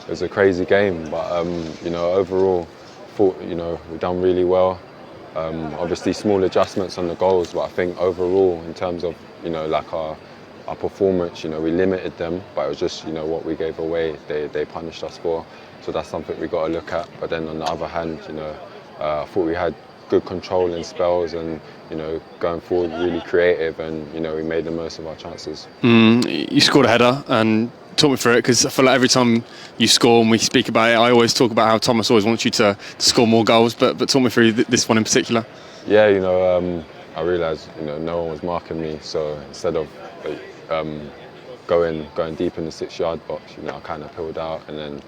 was a crazy game, but overall, thought we've done really well. Obviously, small adjustments on the goals, but I think overall, in terms of like our performance, we limited them, but it was just what we gave away. They punished us for, so that's something we got to look at. But then on the other hand, I thought we had good control in spells, and going forward really creative, and we made the most of our chances. You scored a header, and talk me through it, because I feel like every time you score and we speak about it, I always talk about how Thomas always wants you to score more goals, but talk me through this one in particular. Yeah, I realised no one was marking me, so instead of going deep in the 6-yard box, I kind of peeled out, and then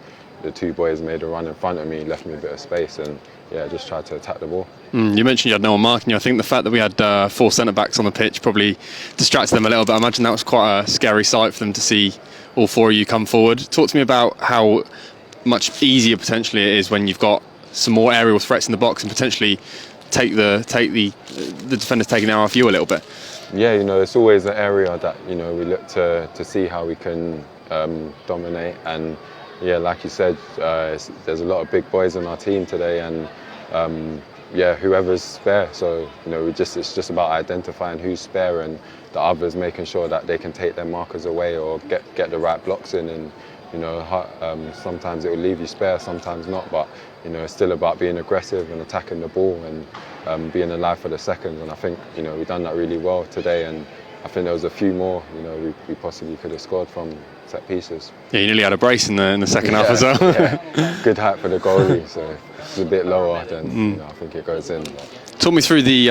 the two boys made a run in front of me, left me a bit of space, and just tried to attack the ball. You mentioned you had no one marking you. I think the fact that we had 4 centre-backs on the pitch probably distracted them a little bit. I imagine that was quite a scary sight for them to see all 4 of you come forward. Talk to me about how much easier potentially it is when you've got some more aerial threats in the box and potentially take the defenders taking it off you a little bit. Yeah, it's always an area that we look to see how we can dominate, and like you said, there's a lot of big boys on our team today, and whoever's spare. So it's just about identifying who's spare, and the others making sure that they can take their markers away or get the right blocks in. And sometimes it will leave you spare, sometimes not, but it's still about being aggressive and attacking the ball and being alive for the seconds. And I think we've done that really well today, and I think there was a few more we possibly could have scored from set pieces. Yeah, you nearly had a brace in the second half as well. Good height for the goalie, so it's a bit lower than I think it goes in. Talk me through the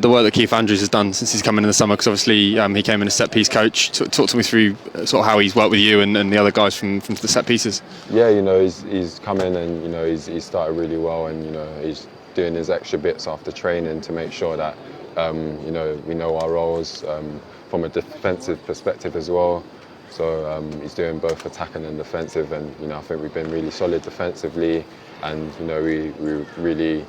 work that Keith Andrews has done since he's come in the summer, because obviously he came in as set piece coach. Talk to me through sort of how he's worked with you and the other guys from the set pieces. Yeah, he's come in and he's started really well, and he's doing his extra bits after training to make sure that we know our roles from a defensive perspective as well. So he's doing both attacking and defensive, and I think we've been really solid defensively, and we're really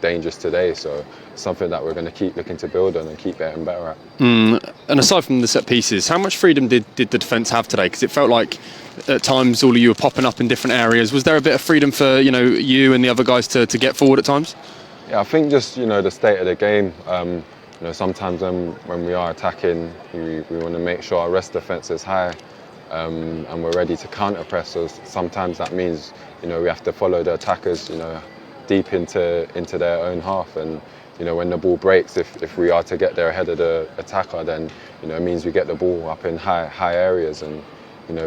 dangerous today. So it's something that we're going to keep looking to build on and keep getting better at. And aside from the set pieces, how much freedom did the defence have today? Because it felt like at times all of you were popping up in different areas. Was there a bit of freedom for you and the other guys to get forward at times? Yeah, I think just the state of the game. Sometimes when we are attacking, we want to make sure our rest defence is high, and we're ready to counter press. So sometimes that means we have to follow the attackers deep into their own half, and when the ball breaks, if we are to get there ahead of the attacker, then it means we get the ball up in high areas. And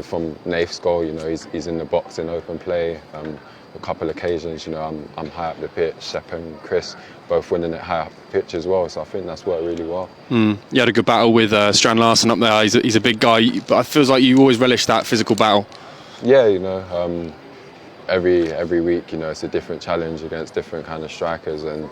from Naif's goal, he's in the box in open play. A couple of occasions, I'm high up the pitch. Sepp and Chris both winning it high up the pitch as well. So I think that's worked really well. You had a good battle with Strand Larsen up there. He's a big guy, but it feels like you always relish that physical battle. Yeah, every week, it's a different challenge against different kind of strikers, and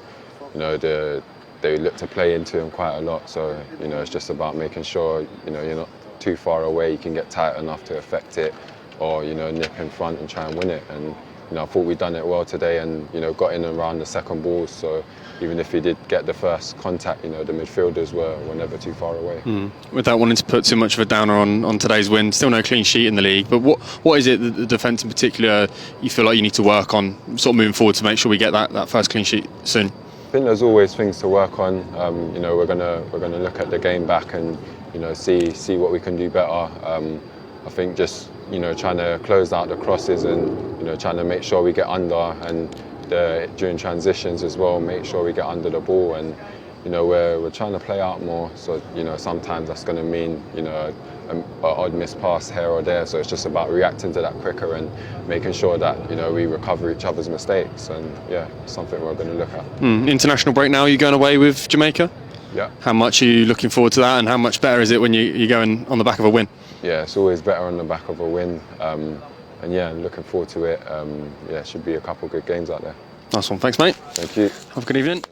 they look to play into him quite a lot. So it's just about making sure you're not too far away. You can get tight enough to affect it, or nip in front and try and win it. And I thought we'd done it well today, and got in and around the second balls. So even if he did get the first contact, the midfielders were never too far away. Without wanting to put too much of a downer on today's win, still no clean sheet in the league. But what is it that the defence in particular you feel like you need to work on, sort of moving forward, to make sure we get that first clean sheet soon? I think there's always things to work on. We're gonna look at the game back and see what we can do better. I think just trying to close out the crosses, and trying to make sure we get under, and during transitions as well, make sure we get under the ball, and we're trying to play out more. So sometimes that's going to mean an odd missed pass here or there. So it's just about reacting to that quicker and making sure that we recover each other's mistakes. And it's something we're going to look at. International break now. Are you going away with Jamaica? Yeah. How much are you looking forward to that, and how much better is it when you're going on the back of a win? Yeah, it's always better on the back of a win. And looking forward to it. Should be a couple of good games out there. Nice one. Thanks, mate. Thank you. Have a good evening.